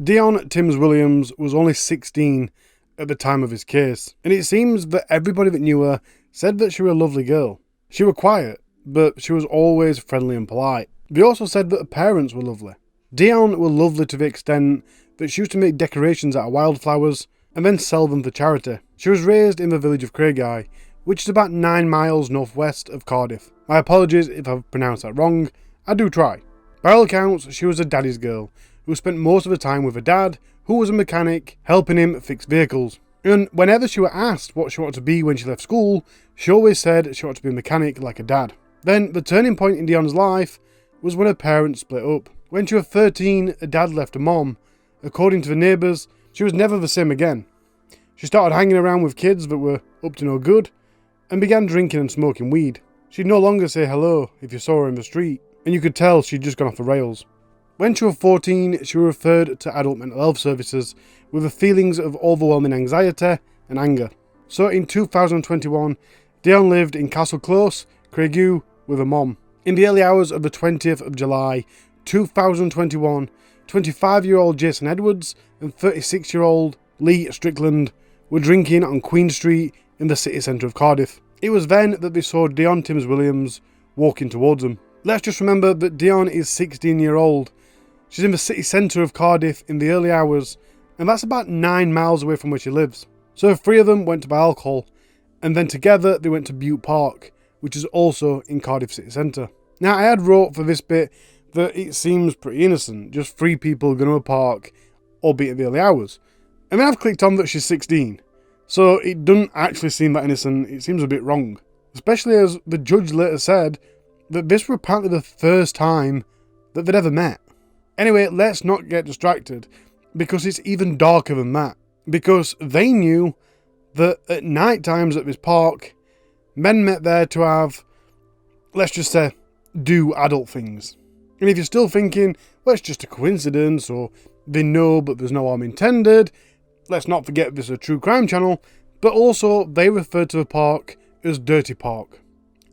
Dionne Timms-Williams was only 16 at the time of his case, and it seems that everybody that knew her said that she was a lovely girl. She was quiet, but she was always friendly and polite. They also said that her parents were lovely. Dionne was lovely to the extent that she used to make decorations out of wildflowers and then sell them for charity. She was raised in the village of Craigie, which is about 9 miles northwest of Cardiff. My apologies if I've pronounced that wrong, I do try. By all accounts, she was a daddy's girl, who spent most of her time with her dad, who was a mechanic, helping him fix vehicles. And whenever she was asked what she wanted to be when she left school, she always said she wanted to be a mechanic like her dad. Then, the turning point in Dionne's life was when her parents split up. When she was 13, her dad left her mom. According to the neighbours, she was never the same again. She started hanging around with kids that were up to no good, and began drinking and smoking weed. She'd no longer say hello if you saw her in the street, and you could tell she'd just gone off the rails. When she was 14, she was referred to adult mental health services with the feelings of overwhelming anxiety and anger. So in 2021, Dionne lived in Castle Close, Craigie, with her mom. In the early hours of the 20th of July, 2021, 25-year-old Jason Edwards and 36-year-old Lee Strickland were drinking on Queen Street in the city centre of Cardiff. It was then that they saw Dionne Timms-Williams walking towards them. Let's just remember that Dionne is 16 years old. She's in the city centre of Cardiff in the early hours, and that's about 9 miles away from where she lives. So the three of them went to buy alcohol, and then together they went to Bute Park, which is also in Cardiff city centre. Now, I had wrote for this bit that it seems pretty innocent, just 3 people going to a park, albeit at the early hours. And then I've clicked on that she's 16, so it doesn't actually seem that innocent, it seems a bit wrong. Especially as the judge later said that this was apparently the first time that they'd ever met. Anyway, let's not get distracted, because it's even darker than that. Because they knew that at night times at this park, men met there to have, let's just say, do adult things. And if you're still thinking, well, it's just a coincidence, or they know but there's no harm intended, let's not forget this is a true crime channel, but also they referred to the park as Dirty Park.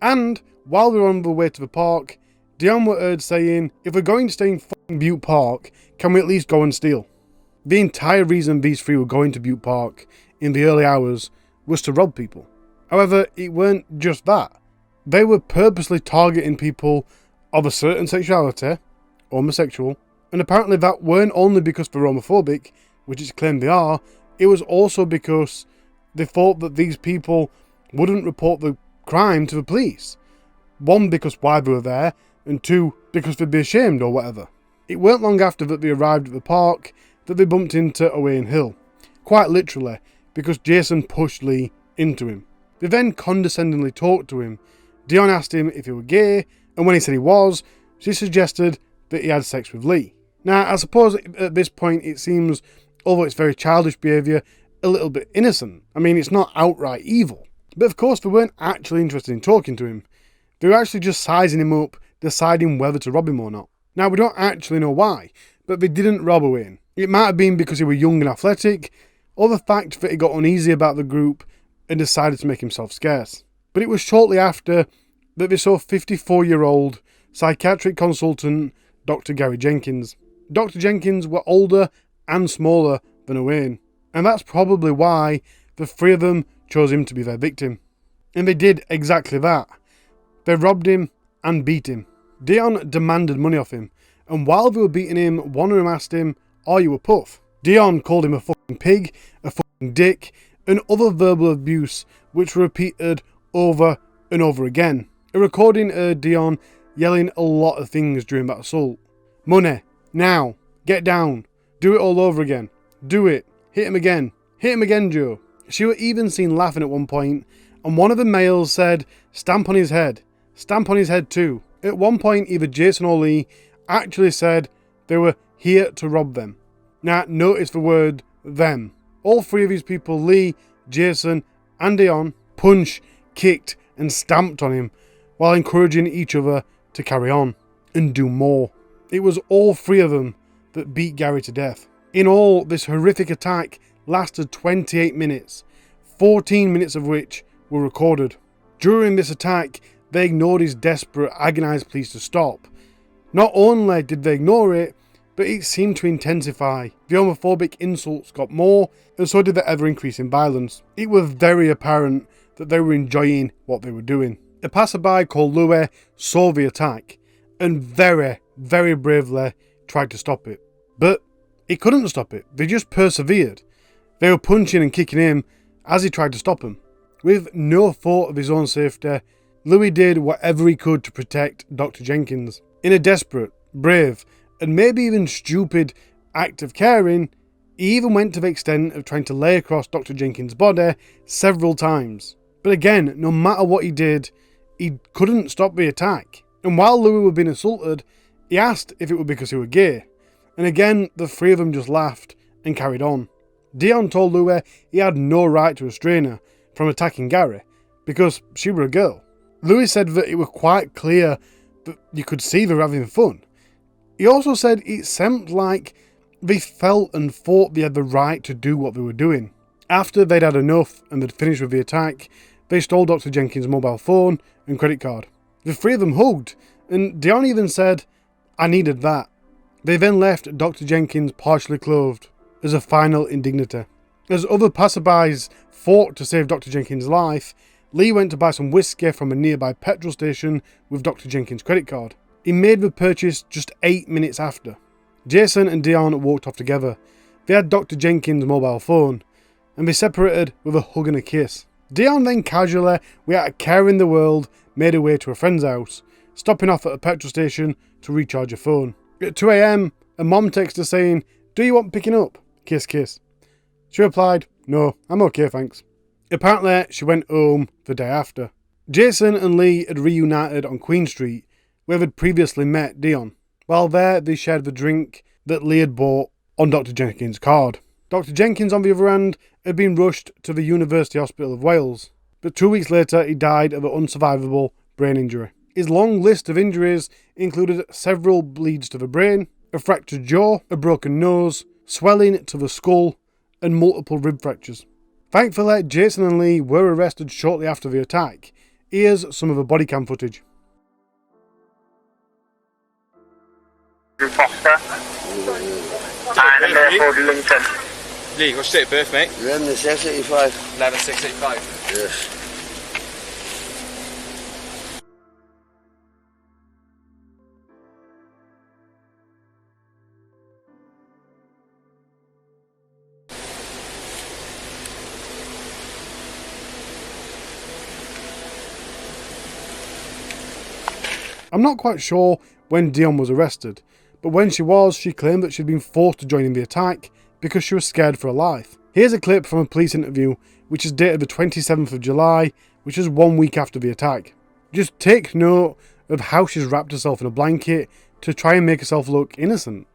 And while we were on the way to the park, Dionne were heard saying, if we're going to stay in fucking Bute Park, can we at least go and steal? The entire reason these 3 were going to Bute Park in the early hours was to rob people. However, it weren't just that. They were purposely targeting people of a certain sexuality, homosexual, and apparently that weren't only because they're homophobic, which it's claimed they are, it was also because they thought that these people wouldn't report the crime to the police. 1, because why they were there, and 2, because they'd be ashamed or whatever. It weren't long after that they arrived at the park that they bumped into Owain Hill. Quite literally, because Jason pushed Lee into him. They then condescendingly talked to him. Dionne asked him if he were gay, and when he said he was, she suggested that he had sex with Lee. Now, I suppose at this point it seems, although it's very childish behaviour, a little bit innocent. I mean, it's not outright evil. But of course, they weren't actually interested in talking to him. They were actually just sizing him up, deciding whether to rob him or not. Now, we don't actually know why, but they didn't rob Owain. It might have been because he was young and athletic, or the fact that he got uneasy about the group and decided to make himself scarce. But it was shortly after that they saw 54-year-old psychiatric consultant Doctor Gary Jenkins. Dr. Jenkins were older and smaller than Owain, and that's probably why the 3 of them chose him to be their victim. And they did exactly that. They robbed him and beat him. Dionne demanded money off him, and while they were beating him, one of them asked him, "Are you a puff?" Dionne called him a fucking pig, a fucking dick, and other verbal abuse which were repeated over and over again. A recording heard Dionne yelling a lot of things during that assault. Money, now, get down, do it all over again, do it, hit him again Joe. She was even seen laughing at one point, and one of the males said, stamp on his head too. At one point, either Jason or Lee actually said they were here to rob them. Now, notice the word them. All 3 of these people, Lee, Jason, and Dionne, punched, kicked, and stamped on him while encouraging each other to carry on and do more. It was all 3 of them that beat Gary to death. In all, this horrific attack lasted 28 minutes, 14 minutes of which were recorded. During this attack, they ignored his desperate, agonised pleas to stop. Not only did they ignore it, but it seemed to intensify. The homophobic insults got more, and so did the ever-increasing violence. It was very apparent that they were enjoying what they were doing. A passerby called Louis saw the attack, and very, very bravely tried to stop it. But he couldn't stop it. They just persevered. They were punching and kicking him as he tried to stop him. With no thought of his own safety, Louis did whatever he could to protect Dr. Jenkins. In a desperate, brave, and maybe even stupid act of caring, he even went to the extent of trying to lay across Dr. Jenkins' body several times. But again, no matter what he did, he couldn't stop the attack. And while Louis was being assaulted, he asked if it was because he was gay. And again, the three of them just laughed and carried on. Dionne told Louis he had no right to restrain her from attacking Gary, because she was a girl. Louis said that it was quite clear that you could see they were having fun. He also said it seemed like they felt and thought they had the right to do what they were doing. After they'd had enough and they'd finished with the attack, they stole Dr. Jenkins' mobile phone and credit card. The three of them hugged, and Dionne even said, "I needed that." They then left Dr. Jenkins partially clothed as a final indignity. As other passerbys fought to save Dr. Jenkins' life, Lee went to buy some whiskey from a nearby petrol station with Dr. Jenkins' credit card. He made the purchase just 8 minutes after. Jason and Dionne walked off together. They had Dr. Jenkins' mobile phone, and they separated with a hug and a kiss. Dionne then casually, without a care in the world, made her way to a friend's house, stopping off at a petrol station to recharge her phone. At 2 a.m, a mom texted her saying, "Do you want picking up? Kiss, kiss." She replied, "No, I'm okay, thanks." Apparently, she went home the day after. Jason and Lee had reunited on Queen Street, where they'd previously met Dionne. While there, they shared the drink that Lee had bought on Dr. Jenkins' card. Dr. Jenkins, on the other hand, had been rushed to the University Hospital of Wales, but 2 weeks later he died of an unsurvivable brain injury. His long list of injuries included several bleeds to the brain, a fractured jaw, a broken nose, swelling to the skull, and multiple rib fractures. Thankfully, Jason and Lee were arrested shortly after the attack. Here's some of the body cam footage. Foster. And therefore Lincoln. Lee, what's your date of birth, mate? 11/6/85. 11/6/85. Yes. I'm not quite sure when Dionne was arrested, but when she was, she claimed that she'd been forced to join in the attack because she was scared for her life. Here's a clip from a police interview, which is dated the 27th of July, which is 1 week after the attack. Just take note of how she's wrapped herself in a blanket to try and make herself look innocent.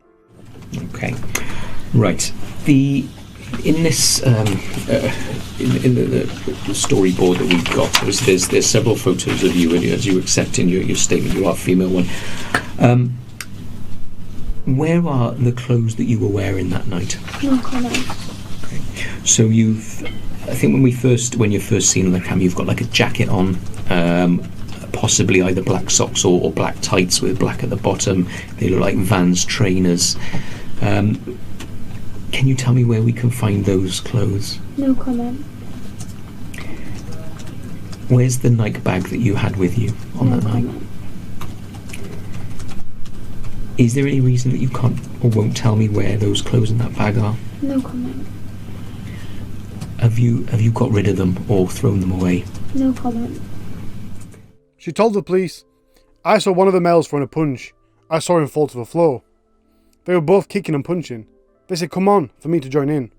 Okay, right. In this in the storyboard that we've got, there's several photos of you as you accept in your statement you are a female one. Where are the clothes that you were wearing that night? No comment. Okay. So I think when you're first seen on the cam, you've got like a jacket on, possibly either black socks or black tights with black at the bottom. They look like Vans trainers. Can you tell me where we can find those clothes? No comment. Where's the Nike bag that you had with you on that night? Comment. Is there any reason that you can't or won't tell me where those clothes in that bag are? No comment. Have you got rid of them or thrown them away? No comment. She told the police, "I saw one of the males throwing a punch. I saw him fall to the floor. They were both kicking and punching. They said, 'Come on,' for me to join in.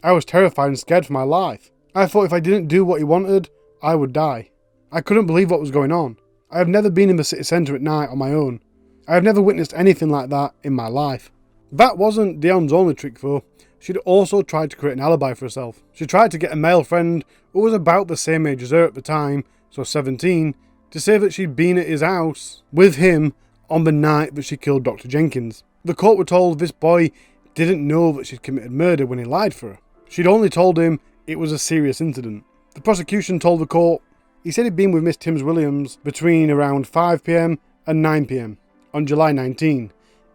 I was terrified and scared for my life. I thought if I didn't do what he wanted, I would die. I couldn't believe what was going on. I have never been in the city centre at night on my own. I have never witnessed anything like that in my life." That wasn't Dionne's only trick though. She'd also tried to create an alibi for herself. She tried to get a male friend who was about the same age as her at the time, so 17, to say that she'd been at his house with him on the night that she killed Dr. Jenkins. The court were told this boy didn't know that she'd committed murder when he lied for her. She'd only told him it was a serious incident. The prosecution told the court he said he'd been with Miss Timms-Williams between around 5 p.m. and 9 p.m. on July 19.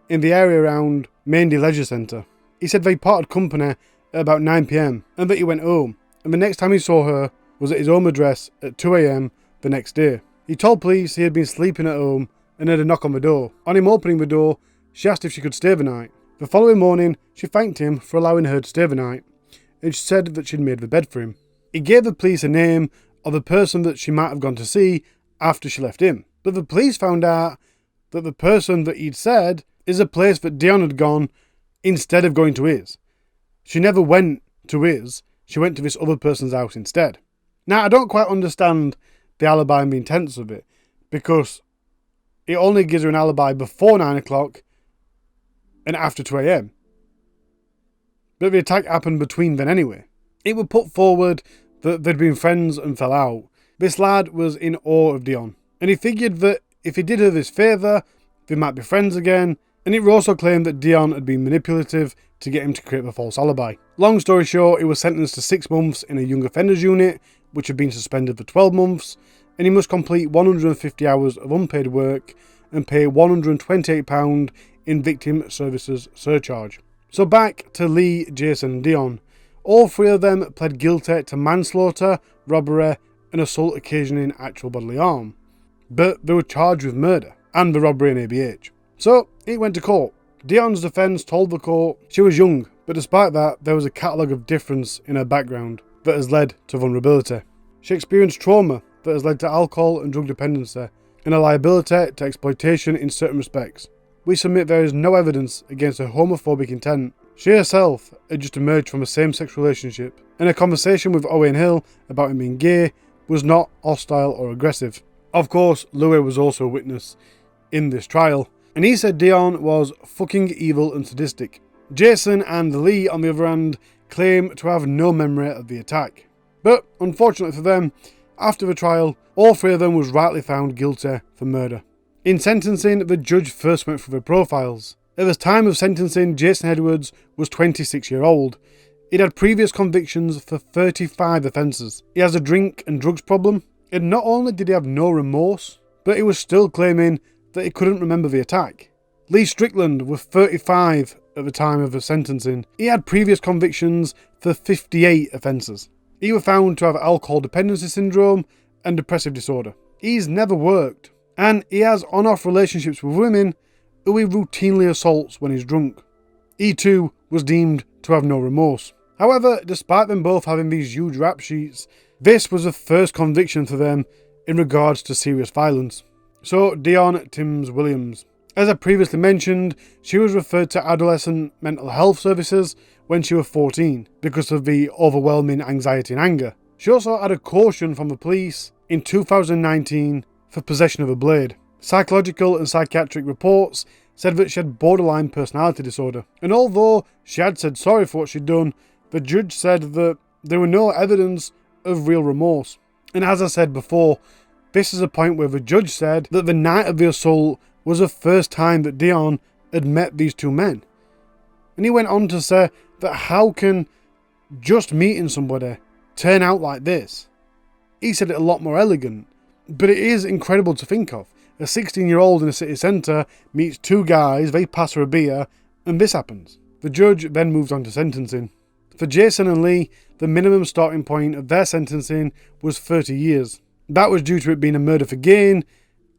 in the area around Maindee Leisure Centre. He said they parted company at about 9 PM and that he went home, and the next time he saw her was at his home address at 2 AM the next day. He told police he had been sleeping at home and heard a knock on the door. On him opening the door, she asked if she could stay the night. The following morning, she thanked him for allowing her to stay the night, and she said that she'd made the bed for him. He gave the police a name of the person that she might have gone to see after she left him, but the police found out that the person that he'd said is a place that Dionne had gone instead of going to his. She never went to his, she went to this other person's house instead. Now, I don't quite understand the alibi and the intents of it, because it only gives her an alibi before 9 o'clock and after 2 AM. But the attack happened between then anyway. It was put forward that they'd been friends and fell out. This lad was in awe of Dionne, and he figured that if he did her this favour, they might be friends again, and it was also claimed that Dionne had been manipulative to get him to create a false alibi. Long story short, he was sentenced to 6 months in a young offenders unit, which had been suspended for 12 months, and he must complete 150 hours of unpaid work and pay £128 in victim services surcharge. So back to Lee, Jason and Dionne. All 3 of them pled guilty to manslaughter, robbery and assault occasioning actual bodily harm. But they were charged with murder and the robbery and ABH. So it went to court. Dionne's defence told the court she was young, but despite that there was a catalogue of difference in her background that has led to vulnerability. She experienced trauma that has led to alcohol and drug dependency and a liability to exploitation in certain respects. We submit there is no evidence against her homophobic intent. She herself had just emerged from a same-sex relationship, and a conversation with Owen Hill about him being gay was not hostile or aggressive. Of course, Louis was also a witness in this trial, and he said Dionne was fucking evil and sadistic. Jason and Lee, on the other hand, claim to have no memory of the attack. But, unfortunately for them, after the trial, all 3 of them was rightly found guilty for murder. In sentencing, the judge first went through their profiles. At the time of sentencing, Jason Edwards was 26 years old. He'd had previous convictions for 35 offences. He has a drink and drugs problem, and not only did he have no remorse, but he was still claiming that he couldn't remember the attack. Lee Strickland was 35 at the time of the sentencing. He had previous convictions for 58 offences. He was found to have alcohol dependency syndrome and depressive disorder. He's never worked, and he has on-off relationships with women who he routinely assaults when he's drunk. He too was deemed to have no remorse. However, despite them both having these huge rap sheets, this was the first conviction for them in regards to serious violence. So, Dionne Timms-Williams. As I previously mentioned, she was referred to adolescent mental health services when she was 14 because of the overwhelming anxiety and anger. She also had a caution from the police in 2019 for possession of a blade. Psychological and psychiatric reports said that she had borderline personality disorder. And although she had said sorry for what she'd done, the judge said that there were no evidence of real remorse. And as I said before, this is a point where the judge said that the night of the assault was the first time that Dionne had met these 2 men. And he went on to say that how can just meeting somebody turn out like this? He said it a lot more elegant, but it is incredible to think of. A 16-year-old in a city centre meets 2 guys, they pass her a beer, and this happens. The judge then moves on to sentencing. For Jason and Lee, the minimum starting point of their sentencing was 30 years. That was due to it being a murder for gain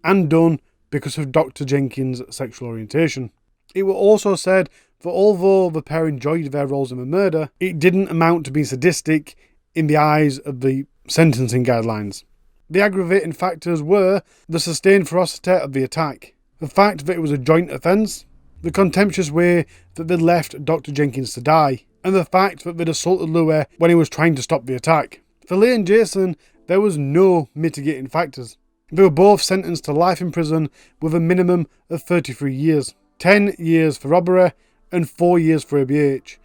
and done because of Dr. Jenkins' sexual orientation. It was also said that although the pair enjoyed their roles in the murder, it didn't amount to being sadistic in the eyes of the sentencing guidelines. The aggravating factors were the sustained ferocity of the attack, the fact that it was a joint offence, the contemptuous way that they'd left Dr. Jenkins to die, and the fact that they'd assaulted Louis when he was trying to stop the attack. For Lee and Jason, there was no mitigating factors. They were both sentenced to life in prison with a minimum of 33 years, 10 years for robbery and 4 years for ABH,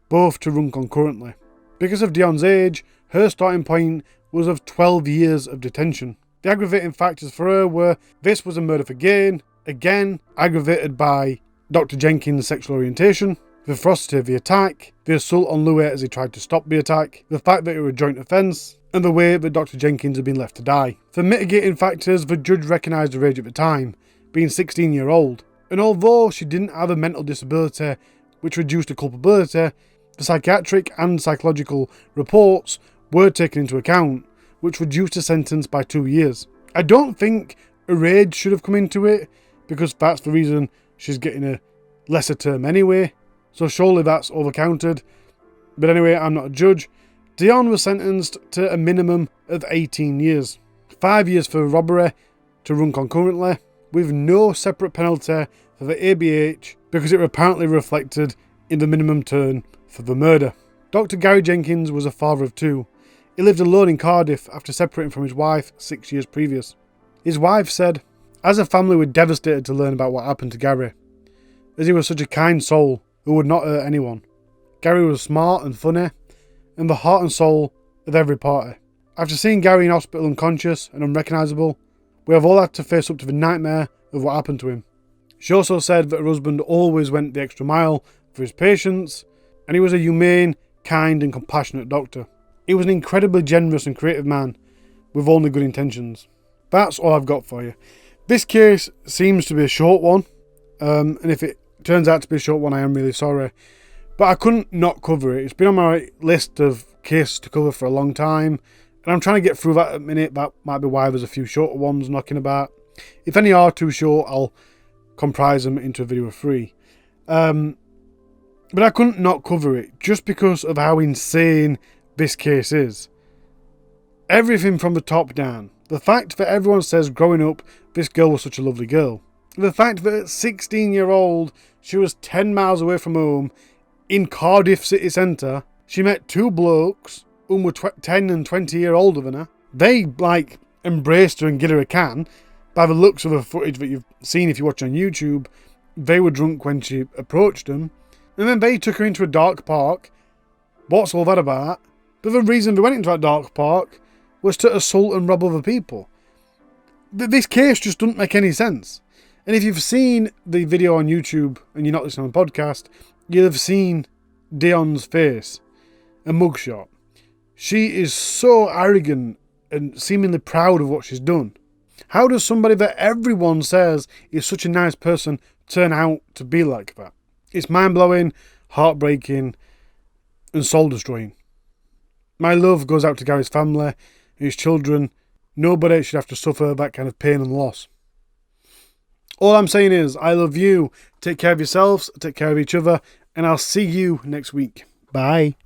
both to run concurrently. Because of Dionne's age, her starting point was of 12 years of detention. The aggravating factors for her were this was a murder for gain, again aggravated by Dr. Jenkins' sexual orientation, the ferocity of the attack, the assault on Louis as he tried to stop the attack, the fact that it was a joint offence, and the way that Dr. Jenkins had been left to die. For mitigating factors, the judge recognised her age at the time, being 16-year-old. And although she didn't have a mental disability which reduced her culpability, the psychiatric and psychological reports were taken into account, which reduced the sentence by 2 years. I don't think her age should have come into it, because that's the reason she's getting a lesser term anyway, so surely that's overcounted. But anyway, I'm not a judge. Dionne was sentenced to a minimum of 18 years. 5 years for robbery to run concurrently, with no separate penalty for the ABH, because it apparently reflected in the minimum term for the murder. Dr. Gary Jenkins was a father of 2. He lived alone in Cardiff after separating from his wife 6 years previous. His wife said, "As a family, we're devastated to learn about what happened to Gary, as he was such a kind soul who would not hurt anyone. Gary was smart and funny, and the heart and soul of every party. After seeing Gary in hospital unconscious and unrecognisable, we have all had to face up to the nightmare of what happened to him." She also said that her husband always went the extra mile for his patients, and he was a humane, kind and compassionate doctor. He was an incredibly generous and creative man with only good intentions. That's all I've got for you. This case seems to be a short one, and if it turns out to be a short one, I am really sorry. But I couldn't not cover it. It's been on my list of cases to cover for a long time, and I'm trying to get through that at the minute. That might be why there's a few shorter ones knocking about. If any are too short, I'll comprise them into a video of 3. But I couldn't not cover it just because of how insane this case is. Everything from the top down. The fact that everyone says growing up this girl was such a lovely girl. The fact that at 16-year-old she was 10 miles away from home in Cardiff city centre. She met 2 blokes who were 10 and 20 years older than her. They embraced her and gave her a can. By the looks of the footage that you've seen if you watch on YouTube, they were drunk when she approached them. And then they took her into a dark park. What's all that about? But the reason they went into that dark park was to assault and rob other people. This case just doesn't make any sense. And if you've seen the video on YouTube and you're not listening on the podcast, you'll have seen Dionne's face, a mugshot. She is so arrogant and seemingly proud of what she's done. How does somebody that everyone says is such a nice person turn out to be like that? It's mind-blowing, heartbreaking, and soul-destroying. My love goes out to Gary's family and his children. Nobody should have to suffer that kind of pain and loss. All I'm saying is, I love you. Take care of yourselves, take care of each other, and I'll see you next week. Bye.